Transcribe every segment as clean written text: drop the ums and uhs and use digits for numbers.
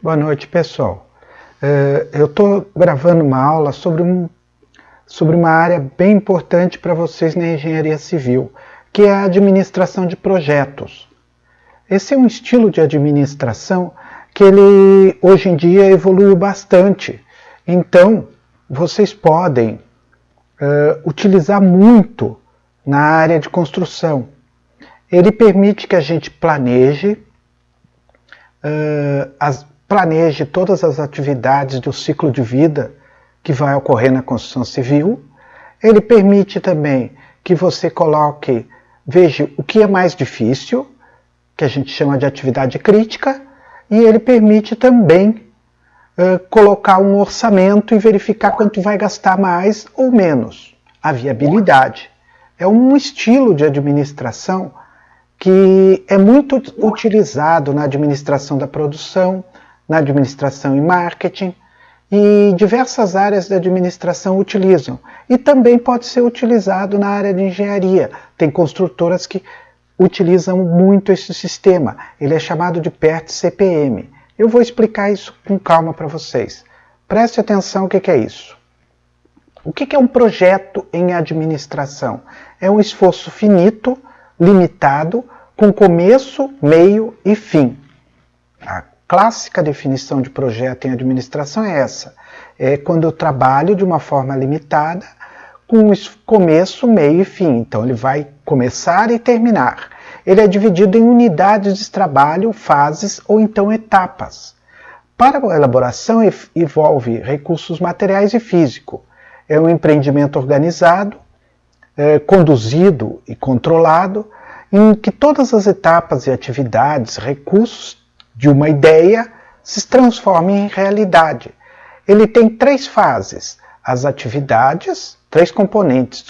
Boa noite, pessoal. Eu estou gravando uma aula sobre uma área bem importante para vocês na engenharia civil, que é a administração de projetos. Esse é um estilo de administração que ele hoje em dia evoluiu bastante. Então, vocês podem utilizar muito na área de construção. Ele permite que a gente planeje todas as atividades do ciclo de vida que vai ocorrer na construção civil. Ele permite também que você veja o que é mais difícil, que a gente chama de atividade crítica, e ele permite também colocar um orçamento e verificar quanto vai gastar mais ou menos. A viabilidade é um estilo de administração que é muito utilizado na administração da produção, na administração e marketing, e diversas áreas da administração utilizam. E também pode ser utilizado na área de engenharia. Tem construtoras que utilizam muito esse sistema. Ele é chamado de PERT-CPM. Eu vou explicar isso com calma para vocês. Preste atenção o que é isso. O que é um projeto em administração? É um esforço finito, limitado, com começo, meio e fim. A clássica definição de projeto em administração é essa. É quando eu trabalho de uma forma limitada, com começo, meio e fim. Então ele vai começar e terminar. Ele é dividido em unidades de trabalho, fases ou então etapas. Para a elaboração envolve recursos materiais e físicos. É um empreendimento organizado, conduzido e controlado, em que todas as etapas e atividades, recursos de uma ideia se transformem em realidade. Ele tem três fases, três componentes,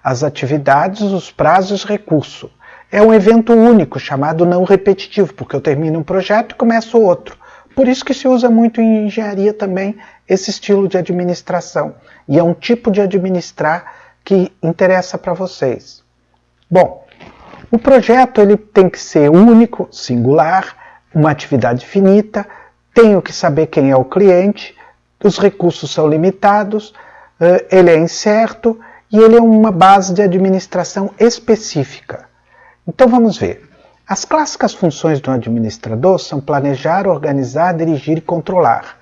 as atividades, os prazos e os recursos. É um evento único, chamado não repetitivo, porque eu termino um projeto e começo outro. Por isso que se usa muito em engenharia também esse estilo de administração. E é um tipo de administrar que interessa para vocês. Bom, o projeto ele tem que ser único, singular, uma atividade finita, tenho que saber quem é o cliente, os recursos são limitados, ele é incerto e ele é uma base de administração específica. Então vamos ver. As clássicas funções do administrador são planejar, organizar, dirigir e controlar.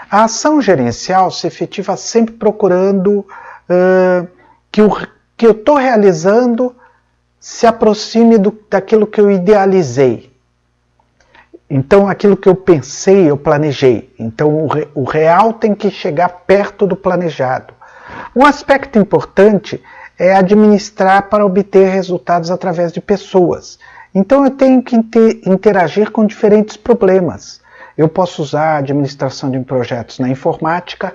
A ação gerencial se efetiva sempre procurando que o que eu estou realizando se aproxime daquilo que eu idealizei. Então, aquilo que eu pensei, eu planejei. Então, o real tem que chegar perto do planejado. Um aspecto importante é administrar para obter resultados através de pessoas. Então, eu tenho que interagir com diferentes problemas. Eu posso usar a administração de projetos na informática,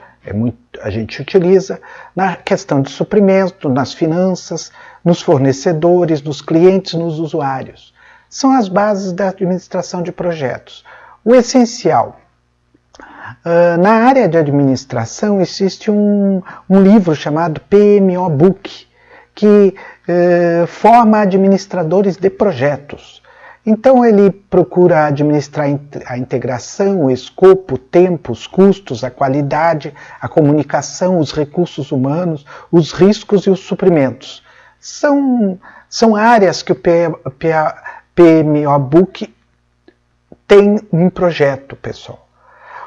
a gente utiliza, na questão de suprimento, nas finanças, nos fornecedores, nos clientes, nos usuários. São as bases da administração de projetos. O essencial. Na área de administração existe um livro chamado PMO Book, que forma administradores de projetos. Então ele procura administrar a integração, o escopo, o tempo, os custos, a qualidade, a comunicação, os recursos humanos, os riscos e os suprimentos. São áreas que o PMO Book tem em projeto, pessoal.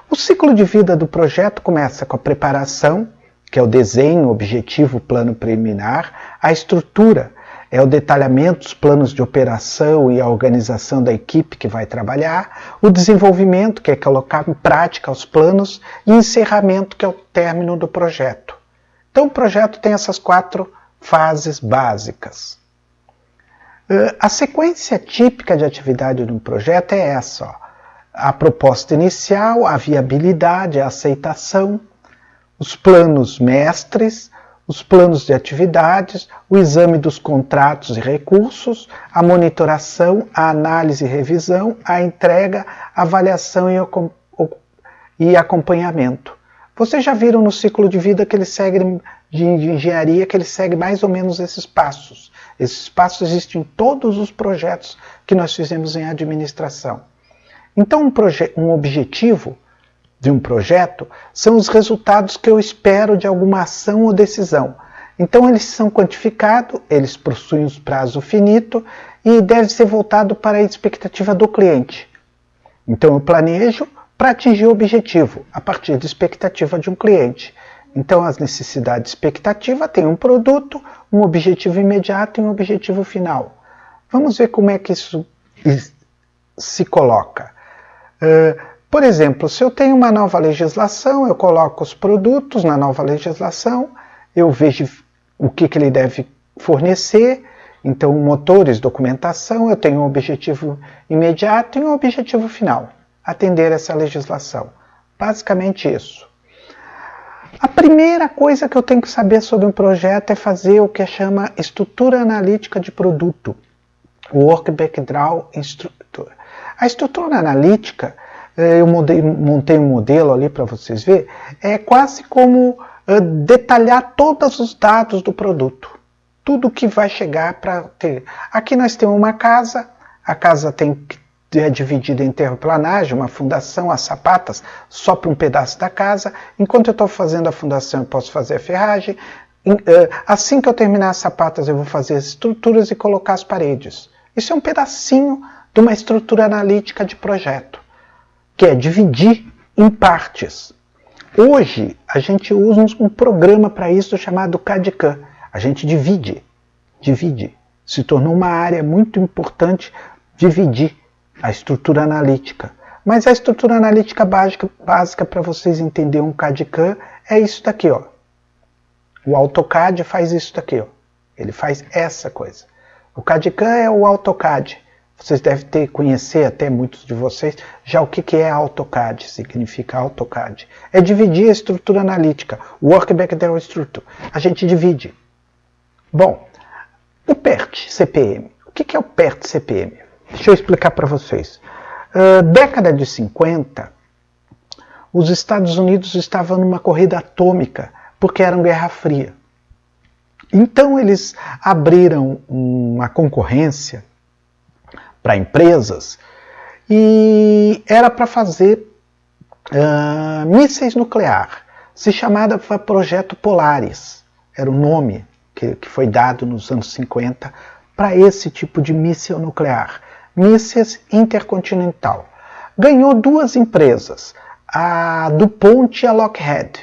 O ciclo de vida do projeto começa com a preparação, que é o desenho, objetivo, plano preliminar, a estrutura, é o detalhamento dos planos de operação e a organização da equipe que vai trabalhar, o desenvolvimento, que é colocar em prática os planos, e encerramento, que é o término do projeto. Então o projeto tem essas 4 fases básicas. A sequência típica de atividade de um projeto é essa. A proposta inicial, a viabilidade, a aceitação, os planos mestres, os planos de atividades, o exame dos contratos e recursos, a monitoração, a análise e revisão, a entrega, a avaliação e acompanhamento. Vocês já viram no ciclo de vida que ele segue, de engenharia, que ele segue mais ou menos esses passos. Esses passos existem em todos os projetos que nós fizemos em administração. Então um objetivo de um projeto são os resultados que eu espero de alguma ação ou decisão. Então eles são quantificados, eles possuem um prazo finito e deve ser voltado para a expectativa do cliente. Então eu planejo para atingir o objetivo, a partir da expectativa de um cliente. Então as necessidades de expectativa têm um produto, um objetivo imediato e um objetivo final. Vamos ver como é que isso se coloca. Por exemplo, se eu tenho uma nova legislação, eu coloco os produtos na nova legislação, eu vejo o que ele deve fornecer, então motores, documentação, eu tenho um objetivo imediato e um objetivo final, atender essa legislação. Basicamente isso. A primeira coisa que eu tenho que saber sobre um projeto é fazer o que chama estrutura analítica de produto, Work Background Structure. A estrutura analítica, eu montei um modelo ali para vocês verem, é quase como detalhar todos os dados do produto. Tudo que vai chegar para ter. Aqui nós temos uma casa, a casa é dividida em terraplanagem, uma fundação, as sapatas, só para um pedaço da casa. Enquanto eu estou fazendo a fundação, eu posso fazer a ferragem. Assim que eu terminar as sapatas, eu vou fazer as estruturas e colocar as paredes. Isso é um pedacinho de uma estrutura analítica de projeto, que é dividir em partes. Hoje, a gente usa um programa para isso chamado CAD/CAM. A gente divide. Se tornou uma área muito importante dividir a estrutura analítica. Mas a estrutura analítica básica para vocês entenderem um CAD/CAM é isso daqui, ó. O AutoCAD faz isso daqui, ó. Ele faz essa coisa. O CAD/CAM é o AutoCAD. Vocês devem conhecer, até muitos de vocês, já o que é AutoCAD, significa AutoCAD. É dividir a estrutura analítica, Work Background Structure. A gente divide. Bom, o PERT-CPM. O que é o PERT-CPM? Deixa eu explicar para vocês. Década de 50, os Estados Unidos estavam numa corrida atômica, porque era uma Guerra Fria. Então eles abriram uma concorrência para empresas e era para fazer mísseis nucleares. Se chamava Projeto Polaris, era o nome que foi dado nos anos 50 para esse tipo de míssil nuclear, mísseis intercontinental. Ganhou duas empresas, a DuPont e a Lockheed.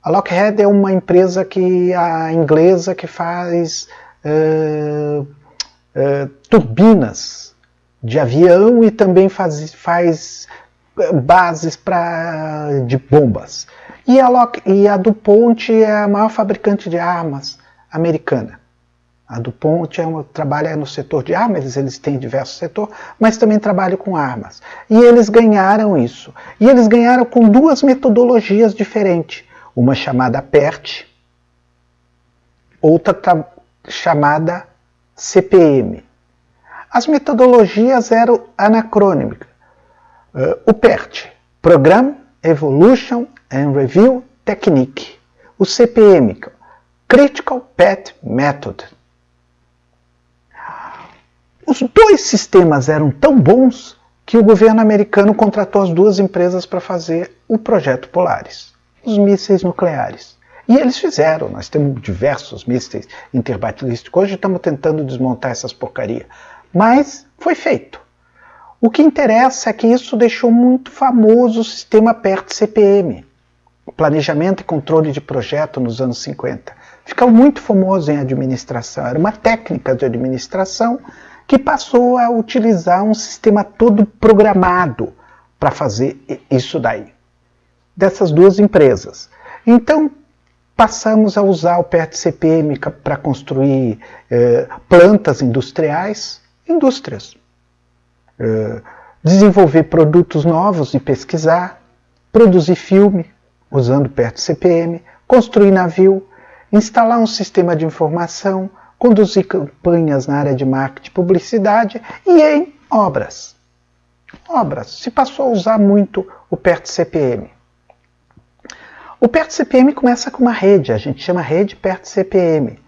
A Lockheed é uma empresa inglesa que faz turbinas de avião e também faz bases de bombas. E a DuPont é a maior fabricante de armas americana. A DuPont trabalha no setor de armas, eles têm diversos setores, mas também trabalham com armas. E eles ganharam isso. E eles ganharam com duas metodologias diferentes. Uma chamada PERT, outra chamada CPM. As metodologias eram anacrônicas. O PERT, Program, Evolution and Review Technique. O CPM, Critical Path Method. Os dois sistemas eram tão bons que o governo americano contratou as duas empresas para fazer o projeto Polaris, os mísseis nucleares. E eles fizeram, nós temos diversos mísseis interbalísticos, hoje estamos tentando desmontar essas porcarias, mas foi feito. O que interessa é que isso deixou muito famoso o sistema PERT-CPM, Planejamento e Controle de Projeto nos anos 50. Ficou muito famoso em administração, era uma técnica de administração que passou a utilizar um sistema todo programado para fazer isso daí, dessas duas empresas. Então, passamos a usar o PERT-CPM para construir plantas industriais, indústrias. Desenvolver produtos novos e pesquisar, produzir filme usando PERT-CPM, construir navio, instalar um sistema de informação, conduzir campanhas na área de marketing e publicidade e em obras. Se passou a usar muito o PERT-CPM. O PERT-CPM começa com uma rede, a gente chama rede PERT-CPM.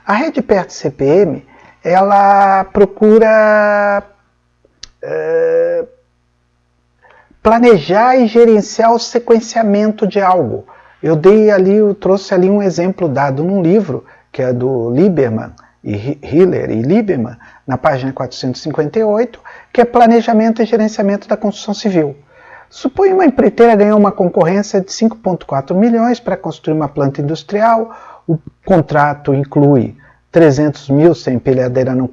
A rede PERT-CPM, ela procura planejar e gerenciar o sequenciamento de algo. Eu trouxe ali um exemplo dado num livro, que é do Lieberman, Hiller e Lieberman, na página 458, que é Planejamento e Gerenciamento da Construção Civil. Suponha uma empreiteira ganhou uma concorrência de 5,4 milhões para construir uma planta industrial. O contrato inclui 300 mil se a empreiteira não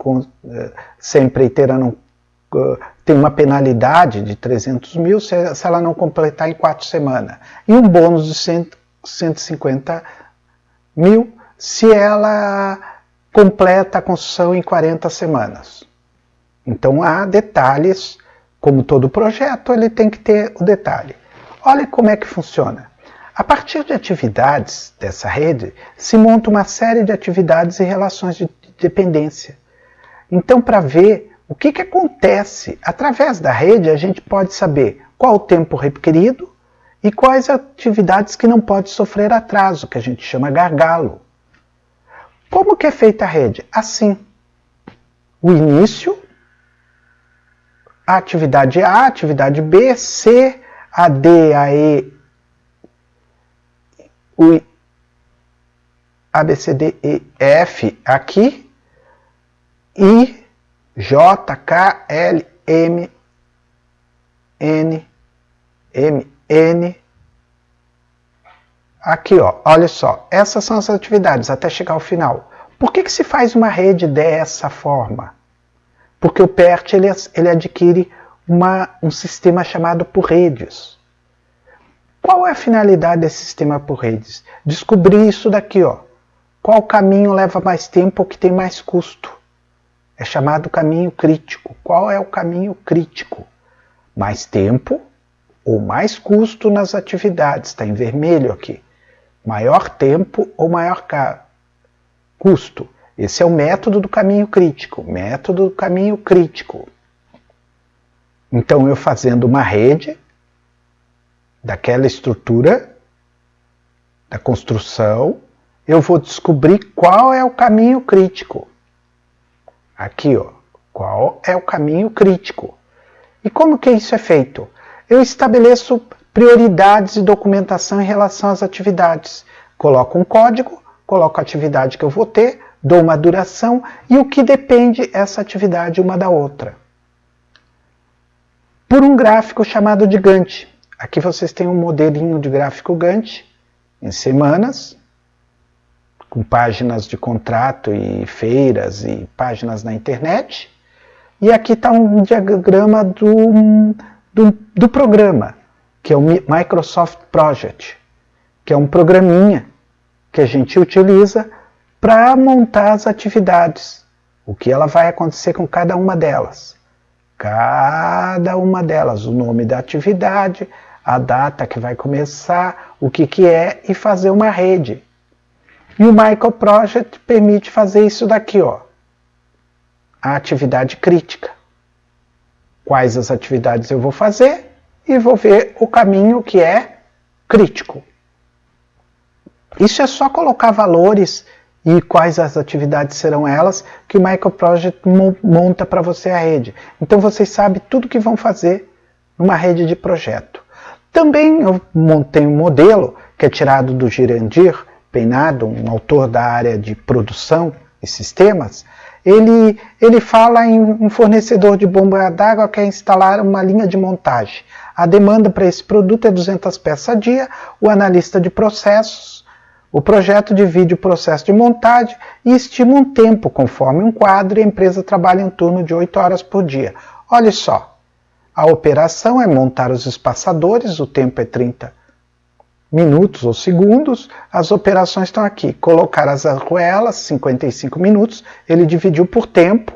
tem uma penalidade de 300 mil se ela não completar em 4 semanas. E um bônus de 150 mil se ela completa a construção em 40 semanas. Então há detalhes, como todo projeto, ele tem que ter o detalhe. Olha como é que funciona. A partir de atividades dessa rede, se monta uma série de atividades e relações de dependência. Então, para ver o que acontece através da rede, a gente pode saber qual o tempo requerido e quais atividades que não podem sofrer atraso, que a gente chama gargalo. Como que é feita a rede? Assim, o início, a atividade A, a atividade B, C, a D, a E, o A, B, C, D, E, F aqui, I, J, K, L, M, N, aqui, ó, olha só, essas são as atividades até chegar ao final. Por que se faz uma rede dessa forma? Porque o PERT ele adquire um sistema chamado por redes. Qual é a finalidade desse sistema por redes? Descobrir isso daqui, ó. Qual caminho leva mais tempo ou que tem mais custo? É chamado caminho crítico. Qual é o caminho crítico? Mais tempo ou mais custo nas atividades. Está em vermelho aqui. Maior tempo ou maior custo. Esse é o método do caminho crítico. Método do caminho crítico. Então, eu fazendo uma rede daquela estrutura, da construção, eu vou descobrir qual é o caminho crítico. Aqui, ó, qual é o caminho crítico. E como que isso é feito? Eu estabeleço prioridades e documentação em relação às atividades. Coloco um código, coloco a atividade que eu vou ter, dou uma duração e o que depende essa atividade uma da outra. Por um gráfico chamado de Gantt. Aqui vocês têm um modelinho de gráfico Gantt em semanas, com páginas de contrato e feiras e páginas na internet. E aqui está um diagrama do programa, que é o Microsoft Project, que é um programinha que a gente utiliza para montar as atividades, o que ela vai acontecer com cada uma delas. Cada uma delas, o nome da atividade, a data que vai começar, o que é e fazer uma rede. E o MicroProject permite fazer isso daqui, ó. A atividade crítica. Quais as atividades eu vou fazer e vou ver o caminho que é crítico. Isso é só colocar valores e quais as atividades serão elas que o MicroProject monta para você a rede. Então vocês sabem tudo que vão fazer numa rede de projeto. Também eu montei um modelo que é tirado do Girandir Peinado, um autor da área de produção e sistemas. Ele fala em um fornecedor de bomba d'água que quer instalar uma linha de montagem. A demanda para esse produto é 200 peças a dia, o analista de processos, o projeto divide o processo de montagem e estima um tempo conforme um quadro e a empresa trabalha em um turno de 8 horas por dia. Olha só, a operação é montar os espaçadores, o tempo é 30 minutos ou segundos, as operações estão aqui. Colocar as arruelas, 55 minutos, ele dividiu por tempo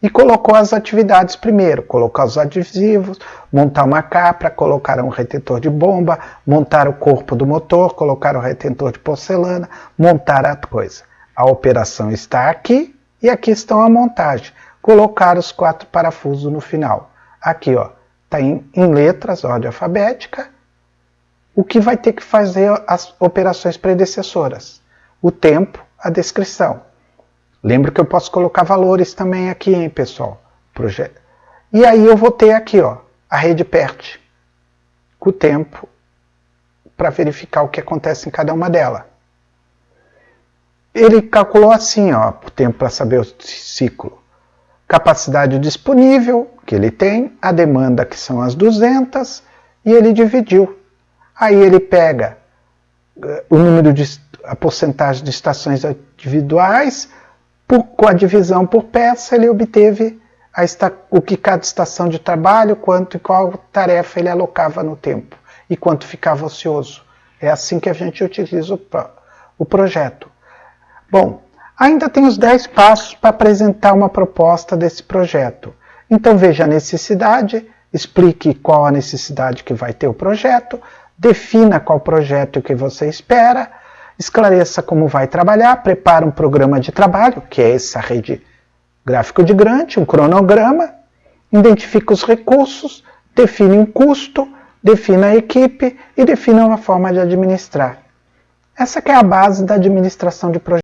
e colocou as atividades primeiro. Colocar os adesivos, montar uma capra, colocar um retentor de bomba, montar o corpo do motor, colocar o retentor de porcelana, montar a coisa. A operação está aqui e aqui estão a montagem. Colocar os 4 parafusos no final. Aqui, ó, está em letras, ordem alfabética, o que vai ter que fazer as operações predecessoras. O tempo, a descrição. Lembra que eu posso colocar valores também aqui, hein, pessoal? E aí eu vou ter aqui, ó, a rede PERT. com o tempo para verificar o que acontece em cada uma delas. Ele calculou assim, ó, o tempo para saber o ciclo. Capacidade disponível, que ele tem, a demanda, que são as 200, e ele dividiu. Aí ele pega o número a porcentagem de estações individuais, com a divisão por peça, ele obteve o que cada estação de trabalho, quanto e qual tarefa ele alocava no tempo, e quanto ficava ocioso. É assim que a gente utiliza o projeto. Bom, ainda tem os 10 passos para apresentar uma proposta desse projeto. Então veja a necessidade, explique qual a necessidade que vai ter o projeto, defina qual projeto que você espera, esclareça como vai trabalhar, prepara um programa de trabalho, que é essa rede gráfico de Gantt, um cronograma, identifica os recursos, define um custo, defina a equipe e defina uma forma de administrar. Essa que é a base da administração de projetos.